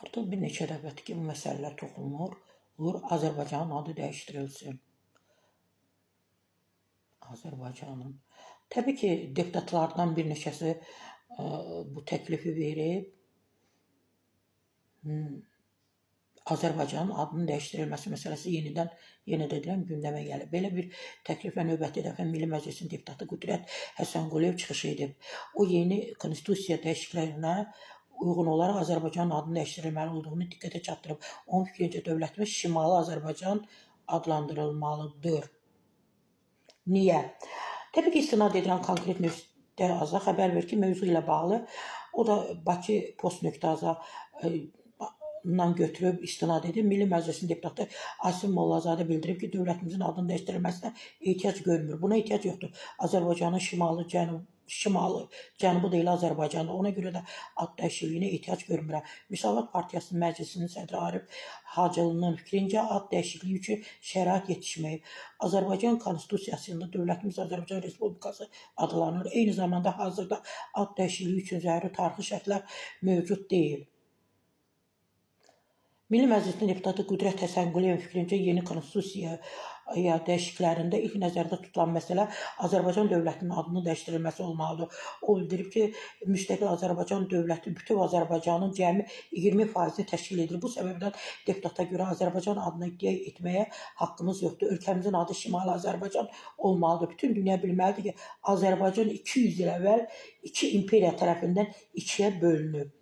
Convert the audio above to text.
Artıq bir neçə dəfədir ki, bu məsələlər toxunulur. Azərbaycanın adı dəyişdirilsin. Azərbaycanın. Təbii ki, deputatlardan bir neçəsi bu təklifi verib. Azərbaycanın adının dəyişdirilməsi məsələsi yenə də deyirəm, gündəmə gəlib. Belə bir təkliflə növbəti dəfə Milli Məclisin deputatı Qüdrət Həsənquliyev çıxış edib. O yeni konstitusiya dəyişikliklərinə uyğun olaraq Azərbaycanın adının dəyişdirilməli olduğunu diqqətə çatdırıb. Onun fikrincə dövlətimiz Şimali Azərbaycan adlandırılmalıdır. Niyə? Təbii ki, istinad edirəm konkret nüftə.az xəbər verir ki, mövzu ilə bağlı o da Bakı Post.az götürüb istinad edib. Milli Məclisin deputatı Asim Mollazadə bildirib ki, dövlətimizin adının dəyişdirilməsinə ehtiyac görmür. Buna ehtiyac yoxdur. Azərbaycanın şimalı, cənubu deyil Azərbaycandır. Ona görə də ad dəyişikliyinə ehtiyac görmürəm. Müsavat Partiyasının məclisinin sədri Arif Hacılının fikrincə ad dəyişikliyi üçün şərait yetişməyib. Azərbaycan konstitusiyasında dövlətimiz Azərbaycan Respublikası adlanır. Eyni zamanda hazırda ad dəyişikliyi üçün zəruri tarixi şərtlər mövcud deyil. Milli Məclisin deputatı Qüdrət Həsənquliyevin fikrincə yeni konstitusiyaya dəyişikliklərində ilk nəzərdə tutulan məsələ Azərbaycan dövlətinin adının dəyişdirilməsi olmalıdır. O bildirib ki, müstəqil Azərbaycan dövləti bütöv Azərbaycanın cəmi 20%-ni təşkil edir. Bu səbəbdən deputata görə Azərbaycan adını iddia etməyə haqqımız yoxdur. Ölkəmizin adı Şimali Azərbaycan olmalıdır. Bütün dünya bilməlidir ki, Azərbaycan 200 il əvvəl iki imperiya tərəfindən ikiyə bölünüb.